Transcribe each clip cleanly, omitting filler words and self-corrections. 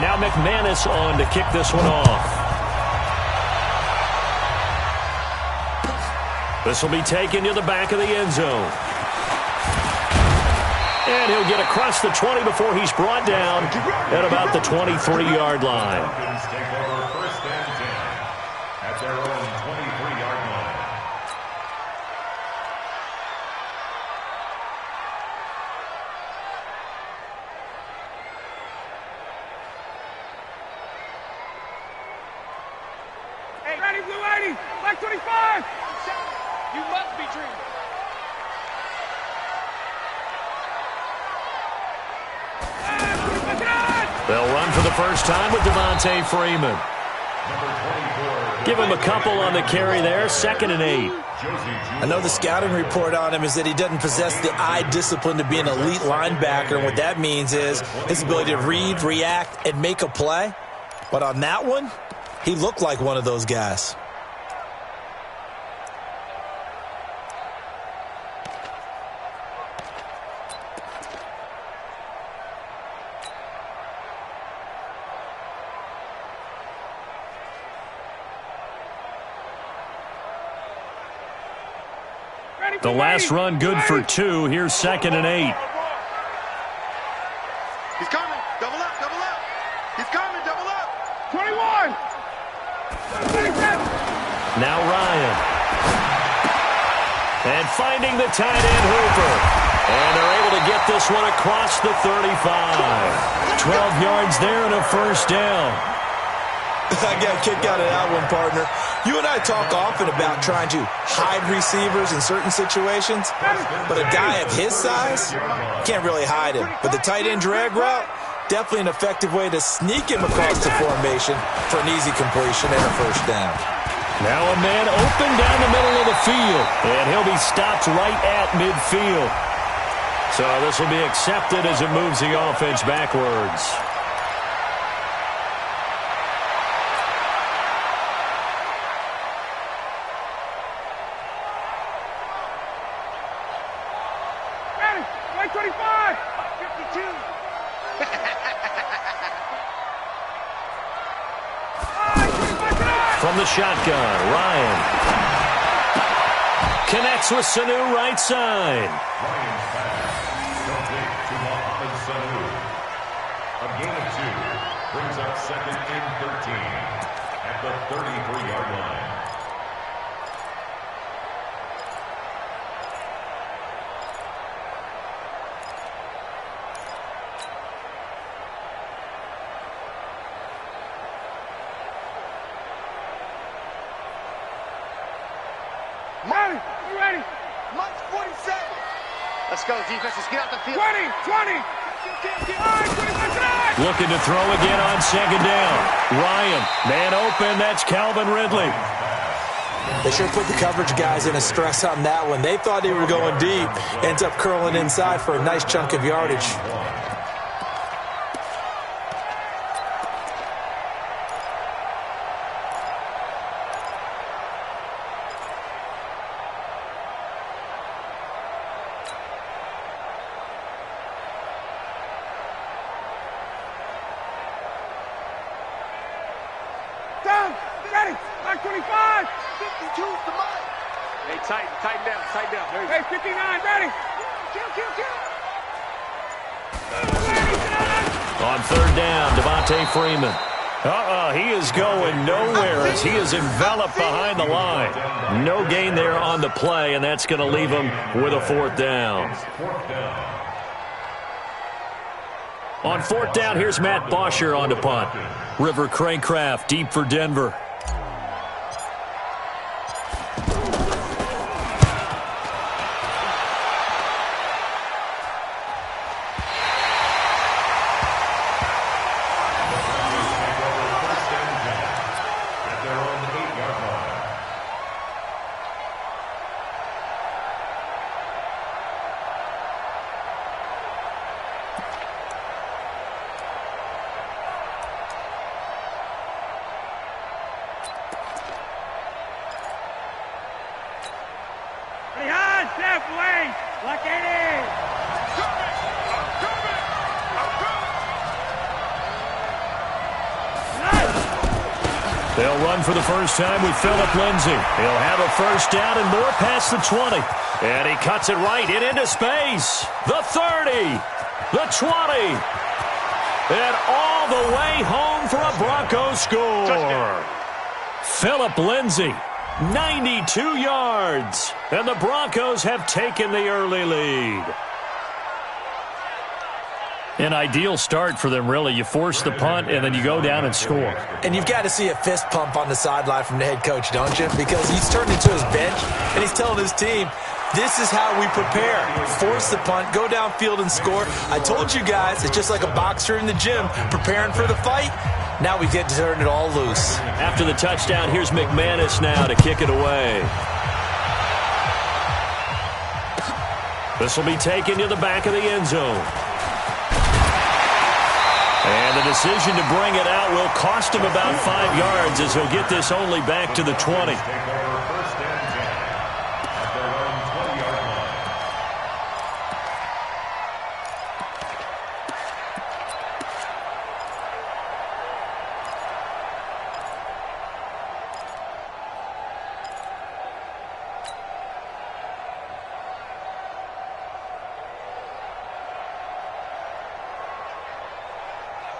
Now McManus on to kick this one off. This will be taken to the back of the end zone. And he'll get across the 20 before he's brought down at about the 23-yard line. Take over first and 10 at their own 23-yard line. Hey, ready, blue 80, black 25. You must be dreaming. They'll run for the first time with Devontae Freeman. Give him a couple on the carry there, 2nd and 8. I know the scouting report on him is that he doesn't possess the eye discipline to be an elite linebacker, and what that means is his ability to read, react, and make a play. But on that one, he looked like one of those guys. The last run good for 2. Here's 2nd and 8. He's coming. Double up, double up. He's coming, double up. 21. 27. Now Ryan. And finding the tight end Hooper. And they're able to get this one across the 35. 12 yards there and a first down. I got a kick out of that one, partner. You and I talk often about trying to hide receivers in certain situations, but a guy of his size can't really hide him. But the tight end drag route, definitely an effective way to sneak him across the formation for an easy completion and a first down. Now a man open down the middle of the field, and he'll be stopped right at midfield. So this will be accepted as it moves the offense backwards. From the shotgun, Ryan connects with Sanu right side. Ryan's pass complete to Mohamed Sanu. A gain of 2 brings up 2nd and 13 at the 33-yard line. Marty, you ready? Mike's 47. Let's go, defense. Let's get out the field. 20, 20. Looking to throw again on 2nd down. Ryan, man open. That's Calvin Ridley. They sure put the coverage guys in a stress on that one. They thought they were going deep. Ends up curling inside for a nice chunk of yardage. Ready, 25. 52 to Mike. Hey, tighten down. Hey, 59, ready. Kill. On 3rd down, Devontae Freeman. He is going nowhere as he is enveloped behind the line. No gain there on the play, and that's going to leave him with a 4th down. On 4th down, here's Matt Bosher on to punt. River Craycraft deep for Denver. They'll run for the first time with Phillip Lindsay. He'll have a first down and more past the 20. And he cuts it right into space. The 30. The 20. And all the way home for a Broncos score. Touchdown. Phillip Lindsay, 92 yards. And the Broncos have taken the early lead. An ideal start for them, really. You force the punt, and then you go down and score. And you've got to see a fist pump on the sideline from the head coach, don't you? Because he's turned into his bench, and he's telling his team, this is how we prepare. Force the punt, go downfield and score. I told you guys, it's just like a boxer in the gym preparing for the fight. Now we get to turn it all loose. After the touchdown, here's McManus now to kick it away. This will be taken to the back of the end zone. And the decision to bring it out will cost him about 5 yards as he'll get this only back to the 20.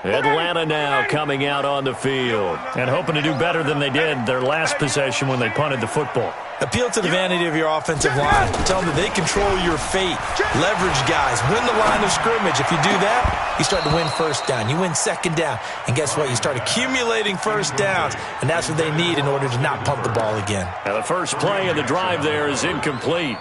Atlanta now coming out on the field and hoping to do better than they did their last possession when they punted the football. Appeal to the vanity of your offensive line. Tell them that they control your fate. Leverage guys. Win the line of scrimmage. If you do that, you start to win first down. You win second down. And guess what? You start accumulating first downs. And that's what they need in order to not pump the ball again. Now the first play of the drive there is incomplete.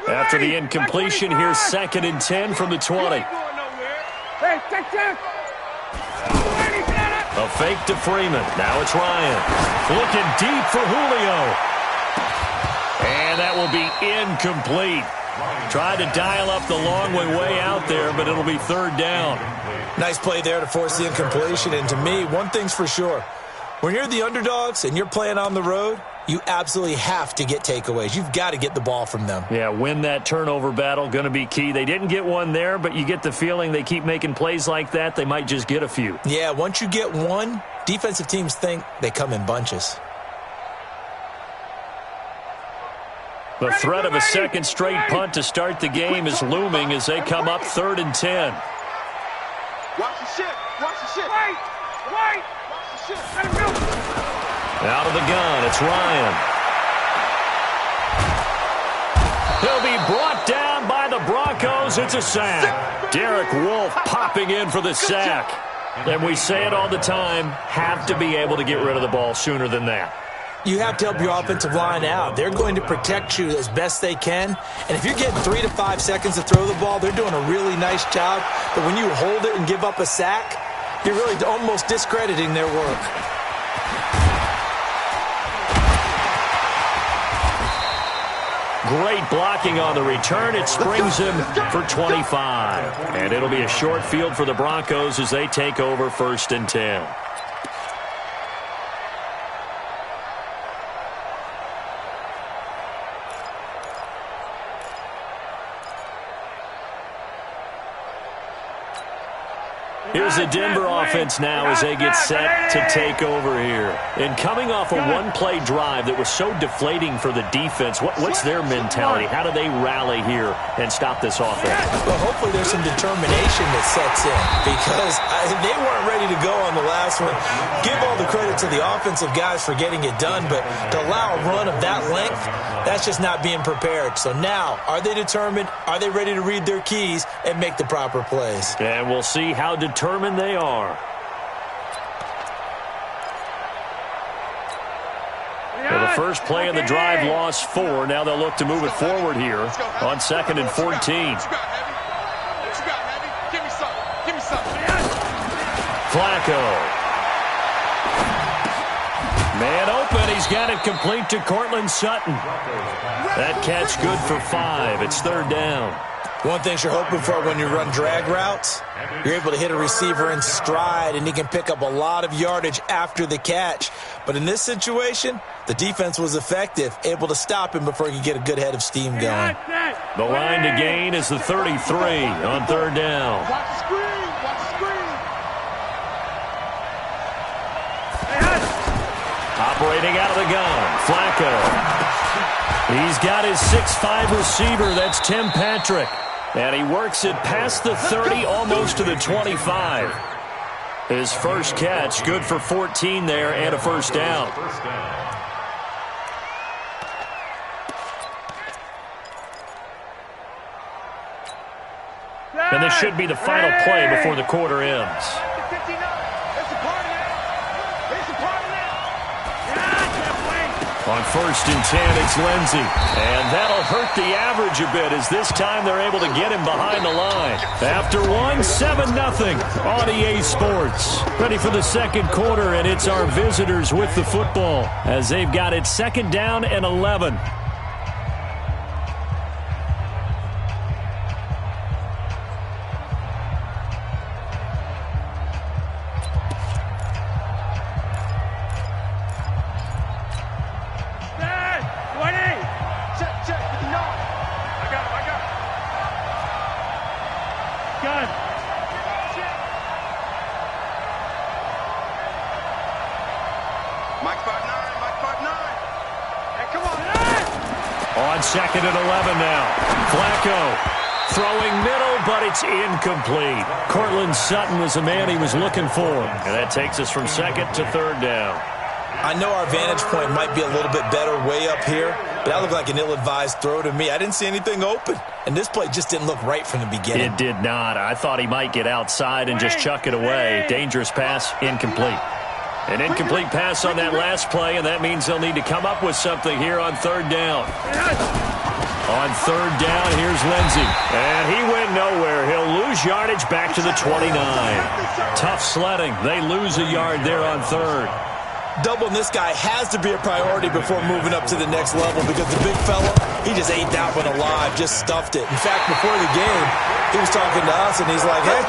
After the incompletion, here's 2nd and 10 from the 20. Hey, take 10. A fake to Freeman. Now it's Ryan. Looking deep for Julio. And that will be incomplete. Tried to dial up the long way out there, but it'll be 3rd down. Nice play there to force the incompletion. And to me, one thing's for sure. When you're the underdogs and you're playing on the road, you absolutely have to get takeaways. You've got to get the ball from them. Yeah, win that turnover battle, going to be key. They didn't get one there, but you get the feeling they keep making plays like that, they might just get a few. Yeah, once you get one, defensive teams think they come in bunches. The threat of a second straight punt to start the game is looming as they come up 3rd and 10. Watch the shit. Watch the shit. Wait. Watch the shit. Let him go. Out of the gun, it's Ryan. He'll be brought down by the Broncos. It's a sack. Derek Wolfe popping in for the sack. And we say it all the time, have to be able to get rid of the ball sooner than that. You have to help your offensive line out. They're going to protect you as best they can. And if you're getting 3 to 5 seconds to throw the ball, they're doing a really nice job. But when you hold it and give up a sack, you're really almost discrediting their work. Great blocking on the return. It springs him for 25. And it'll be a short field for the Broncos as they take over 1st and 10. Here's the Denver offense now as they get set to take over here. And coming off a one-play drive that was so deflating for the defense, what's their mentality? How do they rally here and stop this offense? Well, hopefully there's some determination that sets in because they weren't ready to go on the last one. Give all the credit to the offensive guys for getting it done, but to allow a run of that length, that's just not being prepared. So now, are they determined? Are they ready to read their keys and make the proper plays? And we'll see how determined they are. Well, the first play of the drive lost 4. Now they'll look to move it forward here on 2nd and 14. Flacco. Man open. he's got it complete to Cortland Sutton. That catch good for 5. It's 3rd down. One thing you're hoping for when you run drag routes, you're able to hit a receiver in stride, and he can pick up a lot of yardage after the catch. But in this situation, the defense was effective, able to stop him before he could get a good head of steam going. The line to gain is the 33 on 3rd down. Watch the screen. Watch the screen. Operating out of the gun, Flacco. He's got his 6'5 receiver. That's Tim Patrick. And he works it past the 30, almost to the 25. His first catch, good for 14 there and a 1st down. And this should be the final play before the quarter ends. On 1st and 10, it's Lindsey. And that'll hurt the average a bit as this time they're able to get him behind the line. After one, 7-0 on EA Sports. Ready for the second quarter, and it's our visitors with the football as they've got it 2nd down and 11. On 2nd and 11 now. Flacco throwing middle, but it's incomplete. Cortland Sutton was the man he was looking for. And that takes us from 2nd to 3rd down. I know our vantage point might be a little bit better way up here, but that looked like an ill-advised throw to me. I didn't see anything open, and this play just didn't look right from the beginning. It did not. I thought he might get outside and just chuck it away. Dangerous pass, incomplete. An incomplete pass on that last play, and that means they'll need to come up with something here on 3rd down. On 3rd down, here's Lindsey. And he went nowhere. He'll lose yardage back to the 29. Tough sledding. They lose a yard there on 3rd. Doubling this guy has to be a priority before moving up to the next level because the big fella, he just ate that one alive, just stuffed it. In fact, before the game, he was talking to us, and he's like, hey,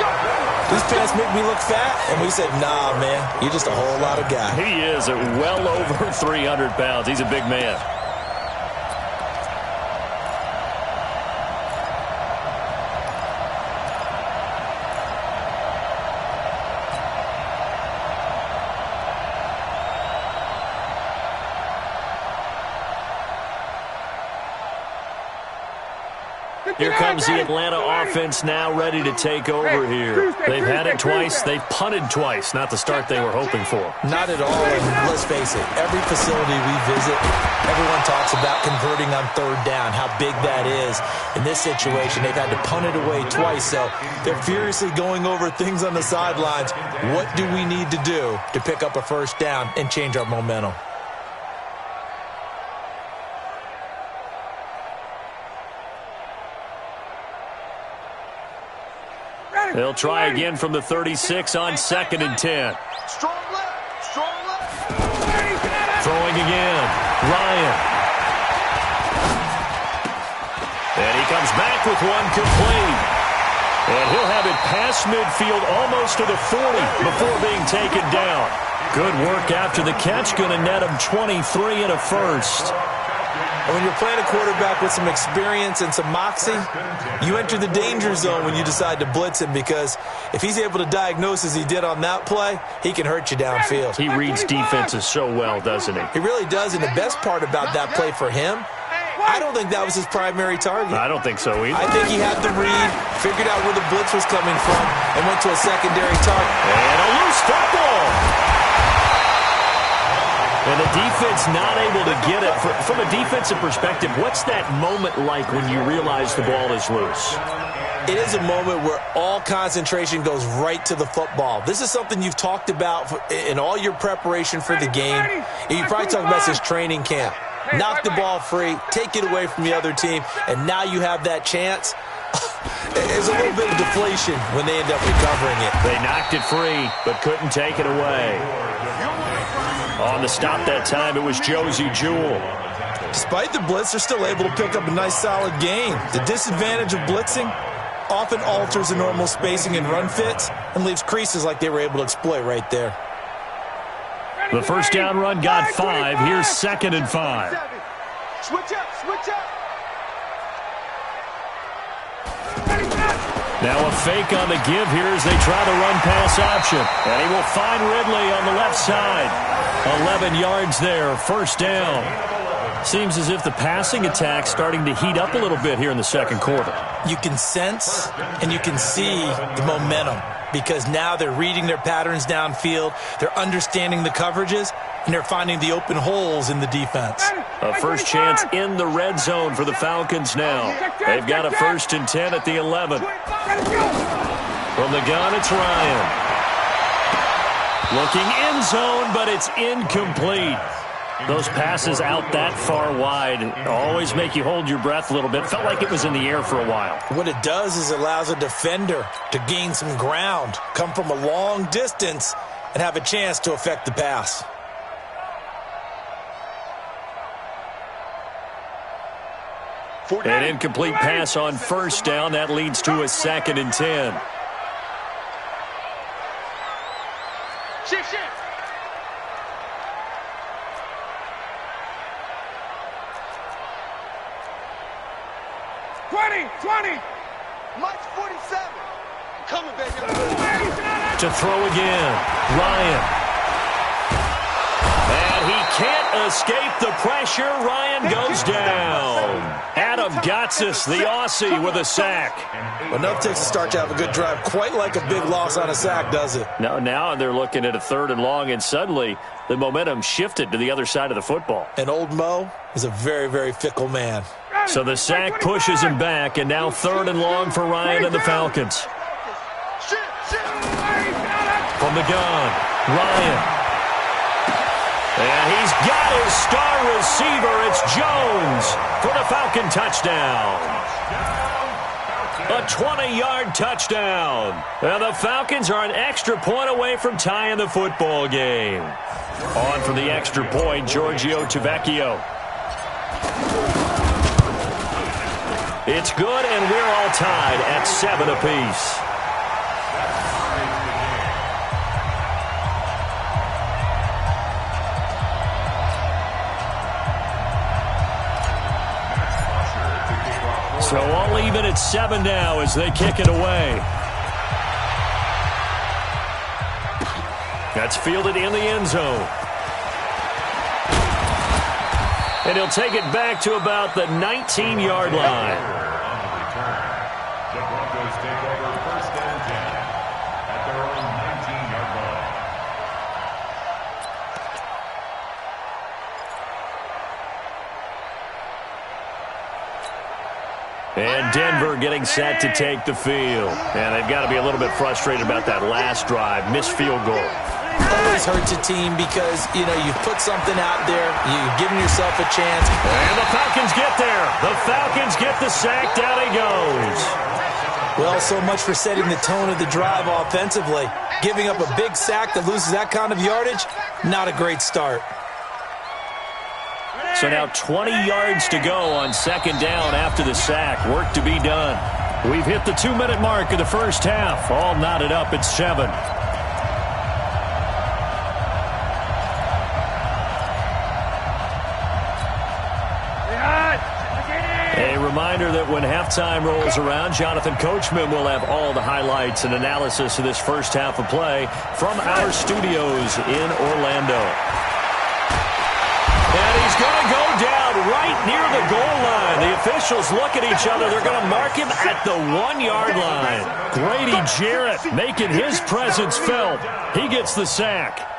these pants make me look fat. And we said, nah, man, you're just a whole lot of guy. He is at well over 300 pounds. He's a big man. Here comes the Atlanta offense now ready to take over here. They've had it twice. They've punted twice. Not the start they were hoping for. Not at all. And let's face it, every facility we visit, everyone talks about converting on 3rd down, how big that is. In this situation, they've had to punt it away twice, so they're furiously going over things on the sidelines. What do we need to do to pick up a 1st down and change our momentum? They'll try again from the 36 on 2nd and 10. Strong left. Strong left. Throwing again. Ryan. And he comes back with one complete. And he'll have it past midfield almost to the 40 before being taken down. Good work after the catch. Going to net him 23 and a 1st. And when you're playing a quarterback with some experience and some moxie, you enter the danger zone when you decide to blitz him, because if he's able to diagnose as he did on that play, he can hurt you downfield. He reads defenses so well, doesn't he? He really does, and the best part about that play for him, I don't think that was his primary target. I don't think so either. I think he had the read, figured out where the blitz was coming from, and went to a secondary target. And a loose football. And the defense not able to get it. From a defensive perspective, what's that moment like when you realize the ball is loose? It is a moment where all concentration goes right to the football. This is something you've talked about in all your preparation for the game. You probably talked about this training camp. Knock the ball free, take it away from the other team, and now you have that chance. There's a little bit of deflation when they end up recovering it. They knocked it free, but couldn't take it away. On the stop that time, it was Josie Jewell. Despite the blitz, they're still able to pick up a nice, solid gain. The disadvantage of blitzing often alters the normal spacing and run fits and leaves creases like they were able to exploit right there. The first down run got 5. Here's 2nd and 5. Switch up, switch up. Now a fake on the give here as they try the run-pass option. And he will find Ridley on the left side. 11 yards there, first down. Seems as if the passing attack's starting to heat up a little bit here in the second quarter. You can sense and you can see the momentum because now they're reading their patterns downfield, they're understanding the coverages, and they're finding the open holes in the defense. A first chance in the red zone for the Falcons now. They've got a 1st and 10 at the 11. From the gun, it's Ryan. Looking end zone, but it's incomplete. Those passes out that far wide always make you hold your breath a little bit. Felt like it was in the air for a while. What it does is it allows a defender to gain some ground, come from a long distance, and have a chance to affect the pass. An incomplete pass on first down. That leads to a 2nd and 10. Shift, shift. Mike 47. Coming, baby. To throw again. Ryan. And he can't escape the pressure. Ryan goes down. Adam Gotsis, the Aussie, with a sack. Enough takes a start to have a good drive. Quite like a big loss on a sack, does it? Now they're looking at a 3rd and long, and suddenly the momentum shifted to the other side of the football. And old Mo is a very, very fickle man. So the sack pushes him back, and now 3rd and long for Ryan and the Falcons. From the gun, Ryan. And he's got his star receiver. It's Jones for the Falcon touchdown. A 20-yard touchdown. And the Falcons are an extra point away from tying the football game. On for the extra point, Giorgio Tavecchio. It's good, and we're all tied at 7 apiece. So all even at 7 now as they kick it away. That's fielded in the end zone. And he'll take it back to about the 19-yard line. The Broncos take over 1st and 10 at their own 19-yard line. And Denver getting set to take the field. And they've got to be a little bit frustrated about that last drive. Missed field goal. Always hurts a team because, you've put something out there. You've given yourself a chance. And the Falcons get there. The Falcons get the sack. Down he goes. Well, so much for setting the tone of the drive offensively. Giving up a big sack that loses that kind of yardage, not a great start. So now 20 yards to go on 2nd down after the sack. Work to be done. We've hit the 2-minute mark of the first half. All knotted up at 7. A reminder that when halftime rolls around, Jonathan Coachman will have all the highlights and analysis of this first half of play from our studios in Orlando. And he's going to go down right near the goal line. The officials look at each other. They're going to mark him at the 1-yard line. Grady Jarrett making his presence felt. He gets the sack.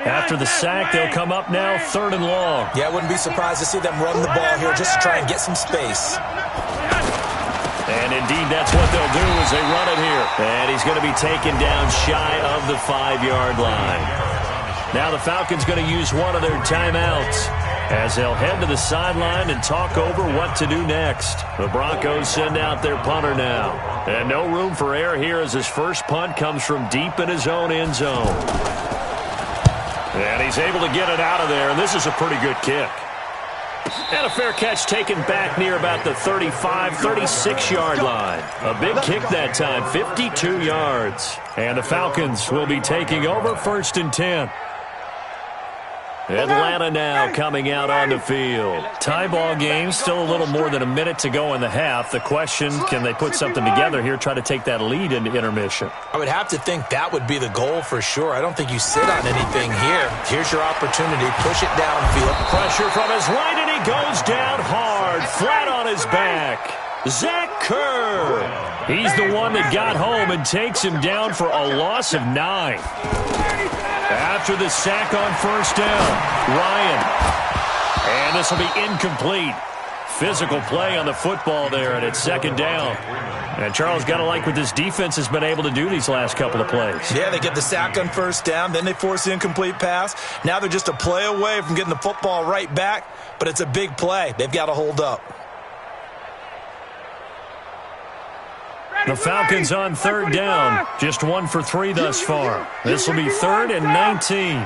After the sack, they'll come up now 3rd and long. Yeah, I wouldn't be surprised to see them run the ball here just to try and get some space. And indeed, that's what they'll do as they run it here. And he's going to be taken down shy of the 5-yard line. Now the Falcons going to use one of their timeouts. as they'll head to the sideline and talk over what to do next. The Broncos send out their punter now. And no room for error here as his first punt comes from deep in his own end zone. And he's able to get it out of there, and this is a pretty good kick. And a fair catch taken back near about the 35, 36-yard line. A big kick that time, 52 yards. And the Falcons will be taking over 1st and 10. Atlanta now coming out on the field. Tie ball game, still a little more than a minute to go in the half. The question, can they put something together here, try to take that lead into intermission? I would have to think that would be the goal for sure. I don't think you sit on anything here. Here's your opportunity. Push it downfield. Pressure from his right, and he goes down hard, flat on his back. Zach Kerr. He's the one that got home and takes him down for a loss of 9. After the sack on 1st down, Ryan. And this will be incomplete. Physical play on the football there, and it's 2nd down. And Charles, got to like what this defense has been able to do these last couple of plays. Yeah, they get the sack on 1st down, then they force the incomplete pass. Now they're just a play away from getting the football right back, but it's a big play. They've got to hold up. The Falcons on 3rd down. Just 1 for 3 thus far. This will be 3rd and 19.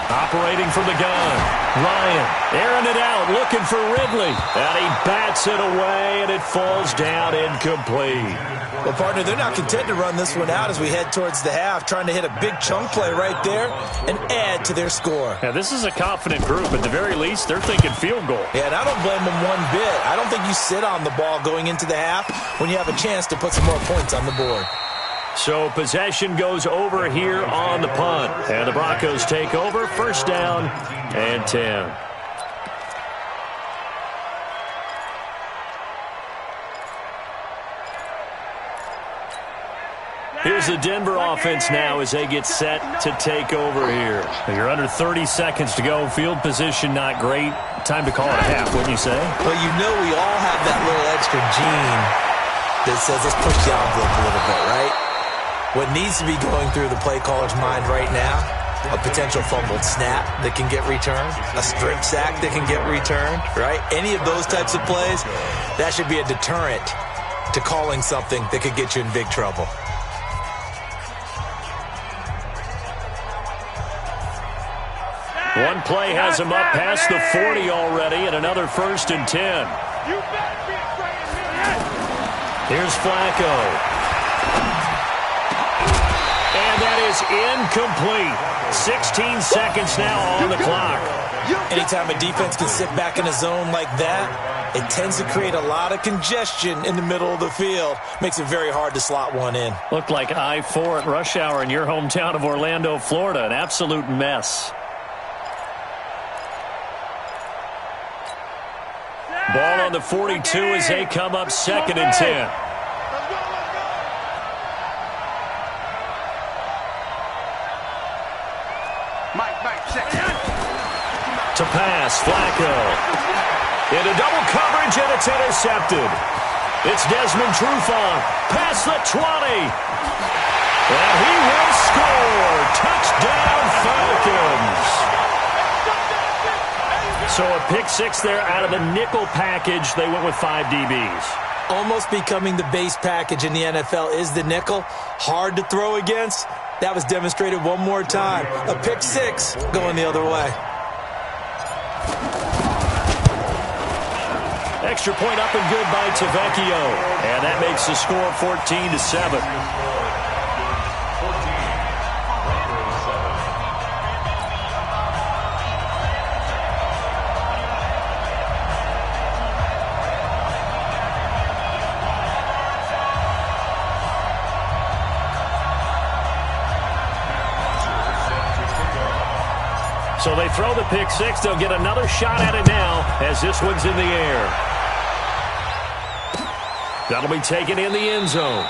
Operating from the gun. Ryan airing it out, looking for Ridley. And he bats it away, and it falls down incomplete. Well, partner, they're not content to run this one out as we head towards the half, trying to hit a big chunk play right there and add to their score. Now, this is a confident group. At the very least, they're thinking field goal. Yeah, and I don't blame them one bit. I don't think you sit on the ball going into the half when you have a chance to put some more points on the board. So possession goes over here on the punt. And the Broncos take over, 1st down and 10. Here's the Denver offense now as they get set to take over here. You're under 30 seconds to go. Field position not great. Time to call it a half, wouldn't you say? Well, you know we all have that little extra gene that says let's push the envelope a little bit, right? What needs to be going through the play caller's mind right now, a potential fumbled snap that can get returned, a strip sack that can get returned, right? Any of those types of plays, that should be a deterrent to calling something that could get you in big trouble. One play has him up past the 40 already, and another 1st and 10. Here's Flacco. And that is incomplete. 16 seconds now on the clock. Anytime a defense can sit back in a zone like that, it tends to create a lot of congestion in the middle of the field. Makes it very hard to slot one in. Looked like I-4 at rush hour in your hometown of Orlando, Florida. An absolute mess. Ball on the 42 as they come up 2nd and 10. To pass, Flacco. Into double coverage, and it's intercepted. It's Desmond Trufant. Past the 20. And he will score. Touchdown, Falcons. So a pick 6 there out of the nickel package. They went with 5 DBs. Almost becoming the base package in the NFL is the nickel. Hard to throw against. That was demonstrated one more time. A pick 6 going the other way. Extra point up and good by Tavecchio. And that makes the score 14-7. So they throw the pick 6. They'll get another shot at it now as this one's in the air. That'll be taken in the end zone.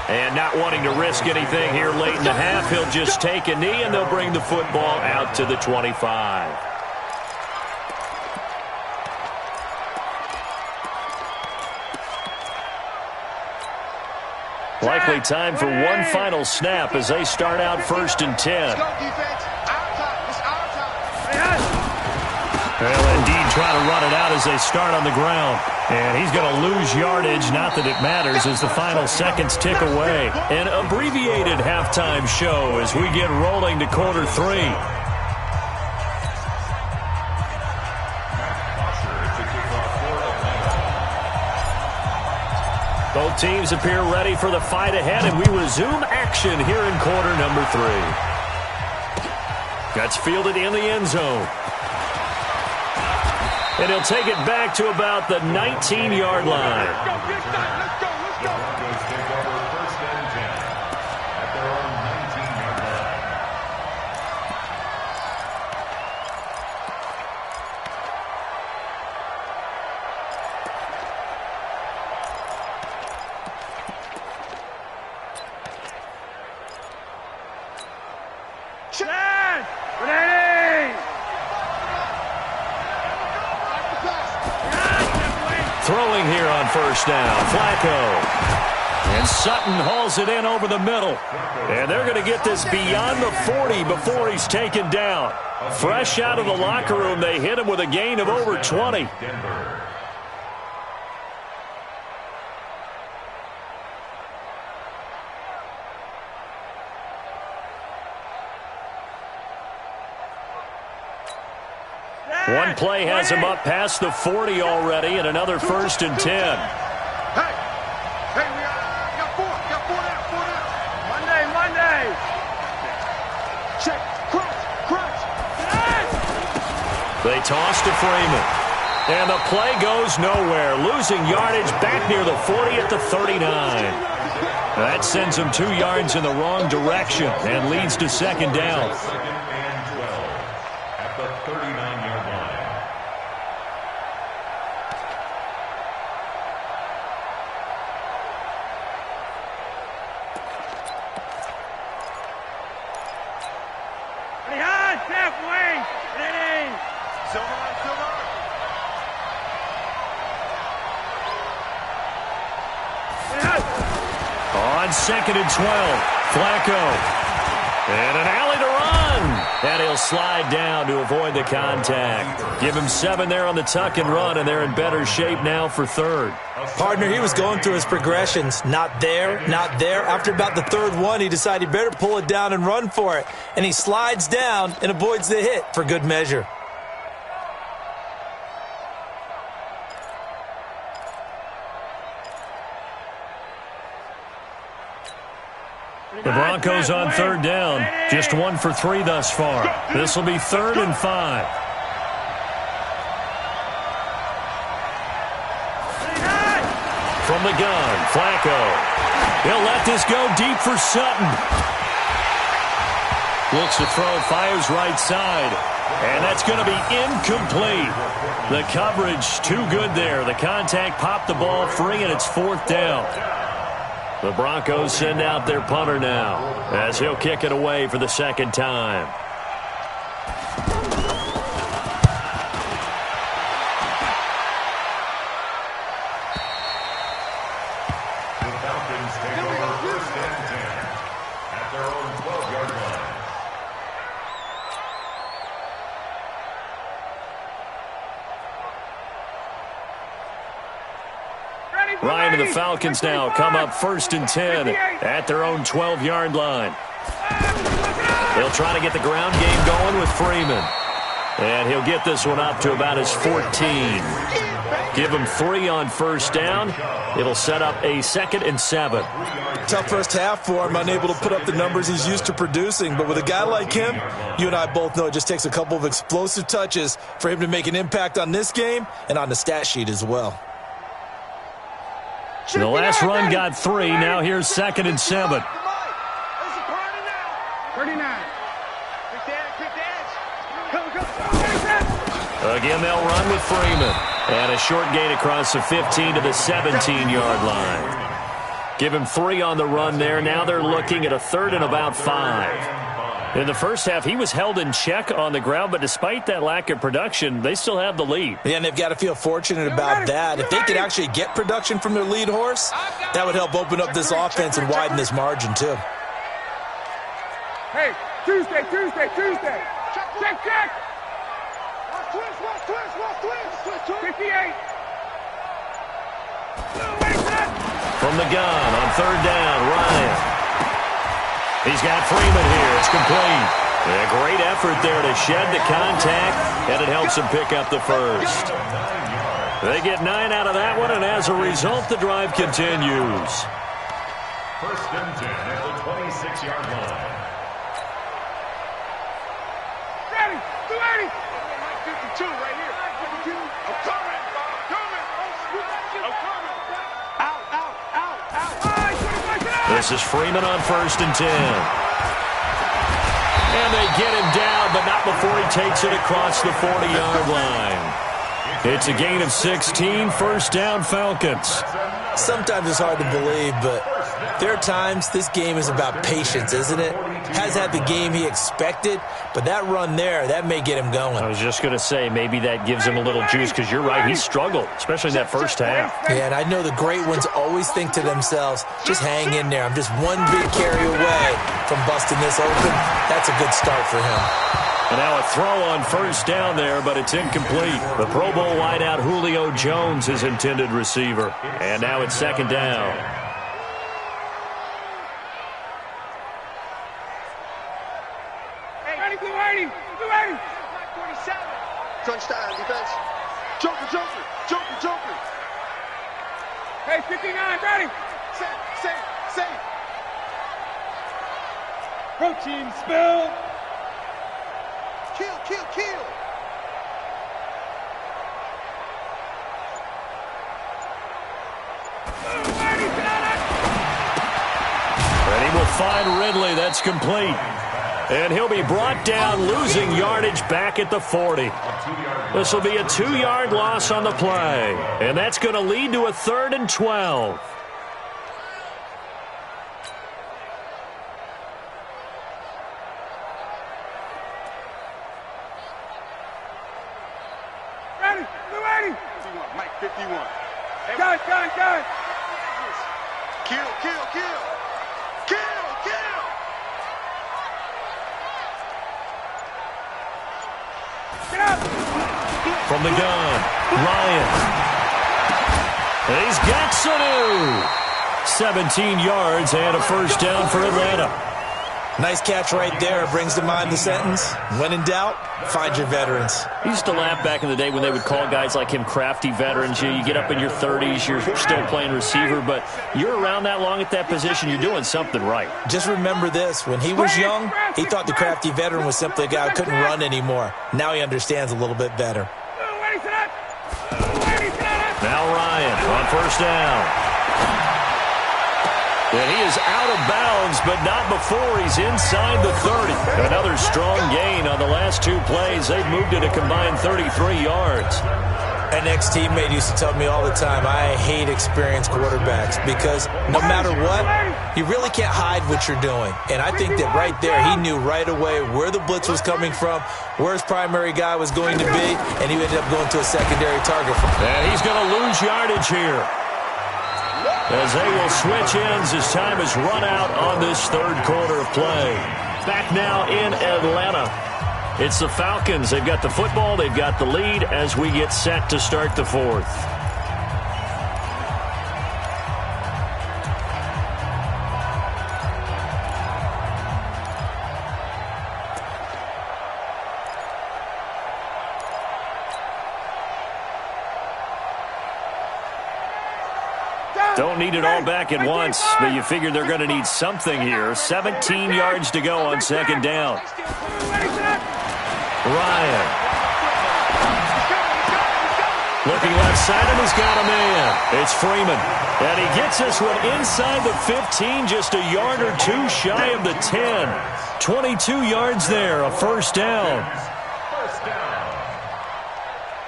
And not wanting to risk anything here late in the half, he'll just take a knee, and they'll bring the football out to the 25. Likely time for one final snap as they start out 1st and 10. They'll indeed try to run it out as they start on the ground. And he's going to lose yardage. Not that it matters as the final seconds tick away. An abbreviated halftime show as we get rolling to quarter 3. Both teams appear ready for the fight ahead, and we resume action here in quarter number 3. That's fielded in the end zone. And he'll take it back to about the 19-yard line. The Broncos take over first and 10 at their own 19-yard line. Throwing here on first down, Flacco. And Sutton hauls it in over the middle. And they're going to get this beyond the 40 before he's taken down. Fresh out of the locker room, they hit him with a gain of over 20. One play has him up past the 40 already, and another first and 10. Hey, we got four down. Monday. Check, crunch. They toss to Freeman. And the play goes nowhere, losing yardage back near the 40 at the 39. That sends him 2 yards in the wrong direction and leads to second down. Second and 12 at the 39-yard line. On second and 12, Flacco. And an alley to run. And he'll slide down to avoid the contact. Give him 7 there on the tuck and run, and they're in better shape now for third. Partner, he was going through his progressions. Not there. After about the third one, he decided he better pull it down and run for it. And he slides down and avoids the hit for good measure. The Broncos on third down. Just 1 for 3 thus far. This will be 3rd and 5. From the gun, Flacco. He'll let this go deep for Sutton. Looks to throw, fires right side. And that's going to be incomplete. The coverage too good there. The contact popped the ball free, and it's 4th down. The Broncos send out their punter now as he'll kick it away for the second time. The Falcons take over first and 10 at their own 12-yard line. Ryan and the Falcons now come up 1st and 10 at their own 12-yard line. They'll try to get the ground game going with Freeman. And he'll get this one up to about his 14. Give him 3 on first down. It'll set up a 2nd and 7. Tough first half for him, unable to put up the numbers he's used to producing. But with a guy like him, you and I both know it just takes a couple of explosive touches for him to make an impact on this game and on the stat sheet as well. The last run got 3. Now here's 2nd and 7. 39. Again, they'll run with Freeman. And a short gain across the 15 to the 17-yard line. Give him 3 on the run there. Now they're looking at a 3rd and about 5. In the first half, he was held in check on the ground, but despite that lack of production, they still have the lead. Yeah, and they've got to feel fortunate about that. If they could actually get production from their lead horse, that would help open up this offense and widen this margin, too. Hey, Tuesday. Check. 58. From the gun on third down, Ryan. He's got Freeman here. It's complete. A great effort there to shed the contact, and it helps him pick up the first. They get 9 out of that one, and as a result, the drive continues. First and 10 at the 26-yard line. Ready, 280. 52 right here. 52. I'm coming. Out. This is Freeman on first and 10. And they get him down, but not before he takes it across the 40-yard line. It's a gain of 16, first down Falcons. Sometimes it's hard to believe, but there are times this game is about patience, isn't it? Has had the game he expected, but that run there, that may get him going. I was just going to say, maybe that gives him a little juice, because you're right, he struggled, especially in that first half. Yeah, and I know the great ones always think to themselves, just hang in there. I'm just one big carry away from busting this open. That's a good start for him. And now a throw on first down there, but it's incomplete. The Pro Bowl wideout Julio Jones is intended receiver. And now it's second down. Ready, 280. 47. Touchdown, defense. Joker. Hey, 59, ready. Safe. Protein spill. Kill. And he will find Ridley. That's complete. And he'll be brought down, losing yardage back at the 40. This will be a 2-yard loss on the play. And that's going to lead to a 3rd and 12. Ready, 280. Mike 51. Gun. Kill. Get up. From the gun, Ryan. And he's got Sanu. 17 yards and a first down for Atlanta. Nice catch right there. Brings to mind the sentence, when in doubt, find your veterans. I used to laugh back in the day when they would call guys like him crafty veterans. You get up in your 30s, you're still playing receiver, but you're around that long at that position, you're doing something right. Just remember this. When he was young, he thought the crafty veteran was simply a guy who couldn't run anymore. Now he understands a little bit better. Now Ryan on first down. And he is out of bounds, but not before he's inside the 30. Another strong gain on the last 2 plays. They've moved it a combined 33 yards. An ex-teammate used to tell me all the time, I hate experienced quarterbacks because no matter what, you really can't hide what you're doing. And I think that right there, he knew right away where the blitz was coming from, where his primary guy was going to be, and he ended up going to a secondary target. And he's going to lose yardage here, as they will switch ends as time has run out on this 3rd quarter of play. Back now in Atlanta. It's the Falcons. They've got the football. They've got the lead as we get set to start the 4th. Don't need it all back at once, but you figure they're going to need something here. 17 yards to go on second down. Ryan. Looking left side, and he's got a man. It's Freeman. And he gets this one inside the 15, just a yard or 2 shy of the 10. 22 yards there, a first down.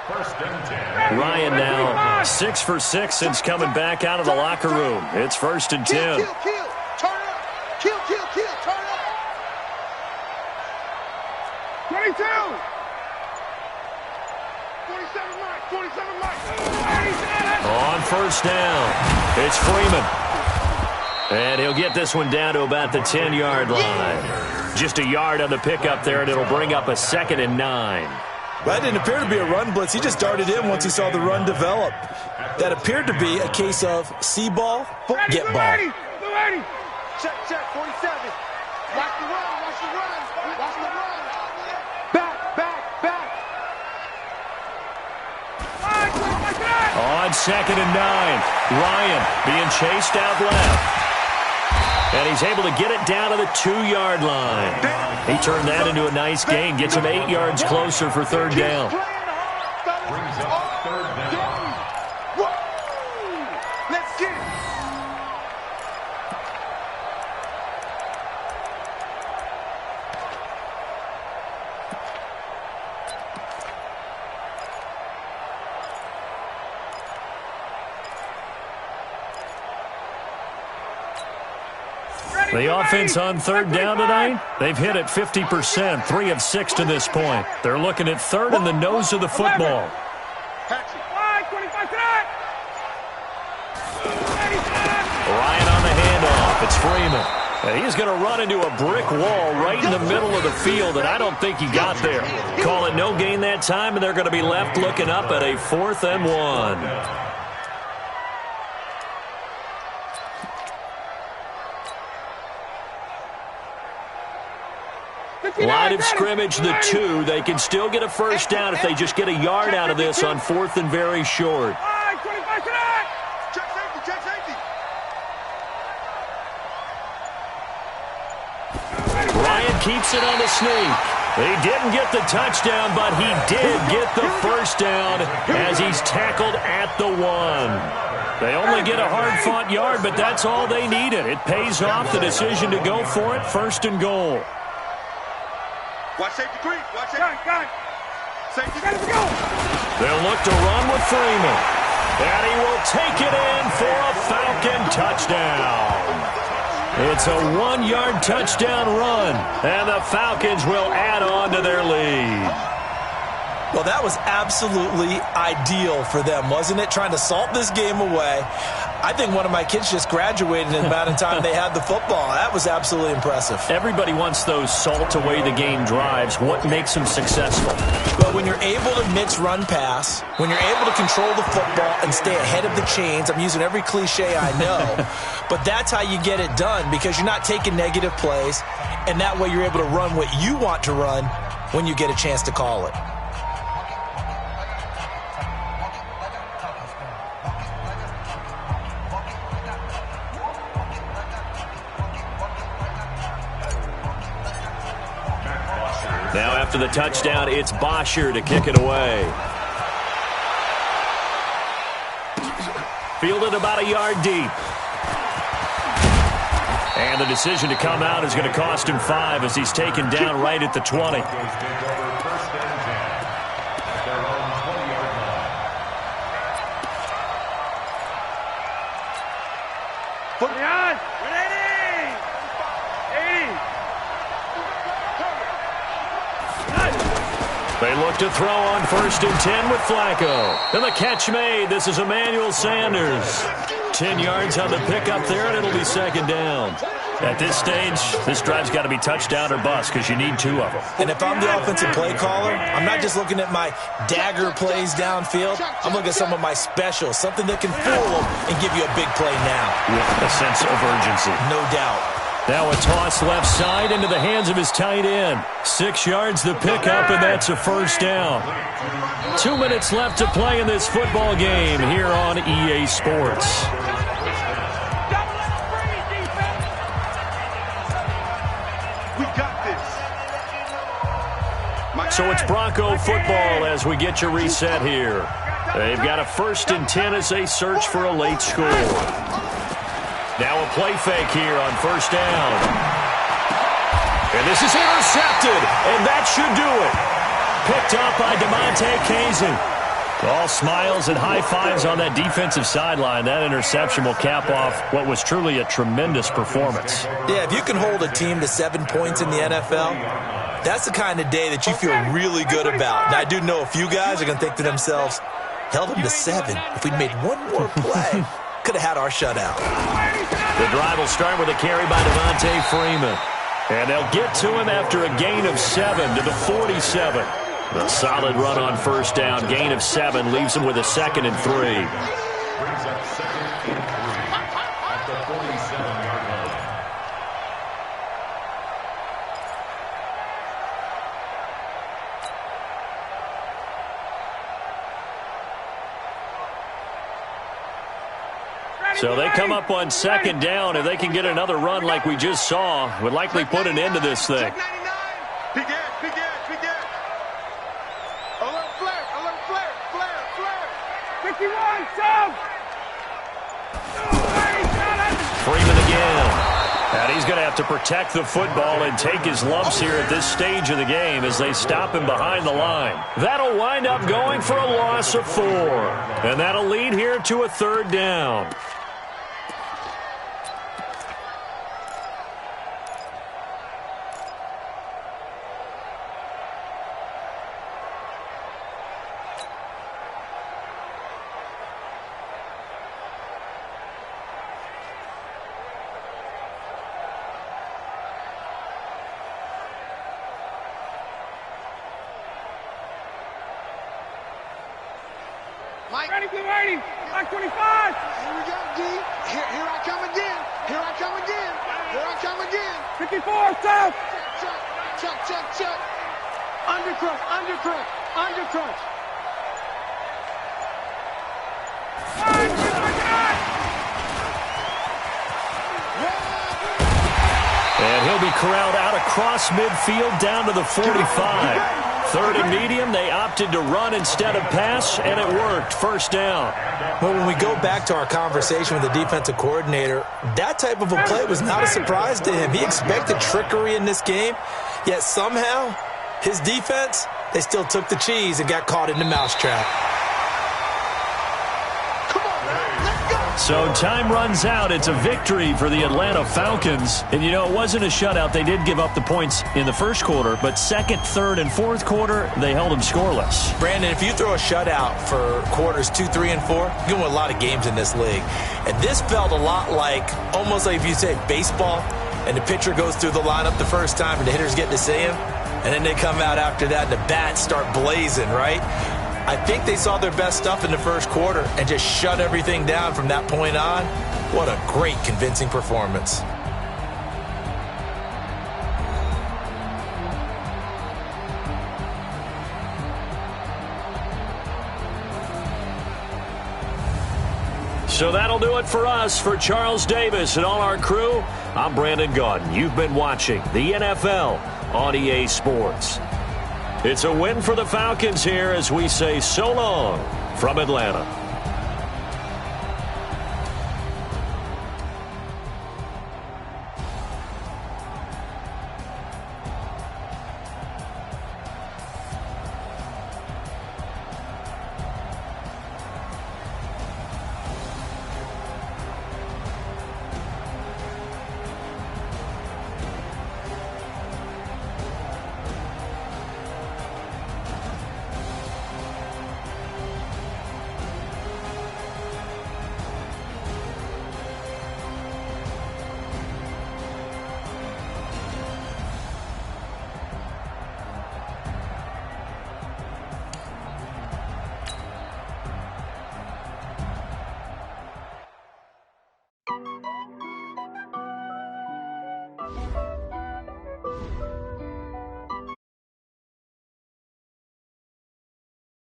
First and 10. Ryan now 6 for 6 since coming back out of the locker room. It's first and 10. Kill. Turn up. Kill. Turn up. 22. 47 Mike. On first down, it's Freeman. And he'll get this one down to about the 10-yard line. Just a yard on the pickup there, and it'll bring up a 2nd and 9. That didn't appear to be a run blitz. He just darted in once he saw the run develop. That appeared to be a case of see ball, get ball. Check, 47. Watch the run, watch the run, watch the run. Back. On 2nd and 9, Ryan being chased out left. And he's able to get it down to the 2-yard line. He turned that into a nice gain, gets him 8 yards closer for 3rd down. Brings up 3rd down. Let's get it. The offense on 3rd down tonight, they've hit it 50%, 3 of 6 to this point. They're looking at 3rd in the nose of the football. Ryan on the handoff. It's Freeman. And he's going to run into a brick wall right in the middle of the field, and I don't think he got there. Call it no gain that time, and they're going to be left looking up at a 4th and 1. Line of scrimmage, the 2. They can still get a 1st down if they just get a yard out of this on 4th and very short. Ryan keeps it on the sneak. He didn't get the touchdown, but he did get the 1st down as he's tackled at the 1. They only get a hard-fought yard, but that's all they needed. It pays off the decision to go for it, 1st and goal. Watch safety creep. Watch safety. Safety, go. They'll look to run with Freeman. And he will take it in for a Falcon touchdown. It's a 1-yard touchdown run, and the Falcons will add on to their lead. Well, that was absolutely ideal for them, wasn't it? Trying to salt this game away. I think one of my kids just graduated in the amount of time they had the football. That was absolutely impressive. Everybody wants those salt-away-the-game drives. What makes them successful? But when you're able to mix run-pass, when you're able to control the football and stay ahead of the chains, I'm using every cliche I know, but that's how you get it done because you're not taking negative plays, and that way you're able to run what you want to run when you get a chance to call it. Now after the touchdown, it's Bosher to kick it away. Fielded about a yard deep. And the decision to come out is going to cost him 5 as he's taken down right at the 20. They look to throw on 1st and 10 with Flacco. And the catch made. This is Emmanuel Sanders. 10 yards on the pickup there, and it'll be 2nd down. At this stage, this drive's got to be touchdown or bust because you need 2 of them. And if I'm the offensive play caller, I'm not just looking at my dagger plays downfield. I'm looking at some of my specials, something that can fool them and give you a big play now. With a sense of urgency. No doubt. Now a toss left side into the hands of his tight end. 6 yards the pickup, and that's a 1st down. 2 minutes left to play in this football game here on EA Sports. We got this. So it's Bronco football as we get you reset here. They've got a 1st and 10 as they search for a late score. Now a play fake here on 1st down. And this is intercepted, and that should do it. Picked up by DeMonte Kazin. All smiles and high fives on that defensive sideline. That interception will cap off what was truly a tremendous performance. Yeah, if you can hold a team to 7 points in the NFL, that's the kind of day that you feel really good about. Now, I do know a few guys are going to think to themselves, held them to 7. If we'd made one more play, could have had our shutout. The drive will start with a carry by Devontae Freeman. And they'll get to him after a gain of 7 to the 47. A solid run on first down. Gain of 7 leaves him with a 2nd and 3. Brings up 2nd and 3 at the 47-yard line. So they come up on 2nd down. If they can get another run like we just saw, would likely put an end to this thing. Begin. Alert flare. 51, Tom! Freeman again. And he's going to have to protect the football and take his lumps here at this stage of the game as they stop him behind the line. That'll wind up going for a loss of 4. And that'll lead here to a 3rd down. Mike. Ready. Mike 25. Here we go, D. Here I come again. 54, South. Check. Undercrunch. And he'll be corralled out across midfield down to the 45. 3rd and medium, they opted to run instead of pass, and it worked. 1st down. Well, when we go back to our conversation with the defensive coordinator, that type of a play was not a surprise to him. He expected trickery in this game, yet somehow his defense, they still took the cheese and got caught in the mousetrap. So time runs out. It's a victory for the Atlanta Falcons. And, you know, it wasn't a shutout. They did give up the points in the first quarter, but 2nd, 3rd, and 4th quarter, they held them scoreless. Brandon, if you throw a shutout for quarters 2, 3, and 4, you win a lot of games in this league. And this felt a lot like, almost like if you say baseball, and the pitcher goes through the lineup the first time and the hitters get to see him, and then they come out after that and the bats start blazing, right? I think they saw their best stuff in the first quarter and just shut everything down from that point on. What a great, convincing performance. So that'll do it for us. For Charles Davis and all our crew, I'm Brandon Gaudin. You've been watching the NFL on EA Sports. It's a win for the Falcons here as we say so long from Atlanta.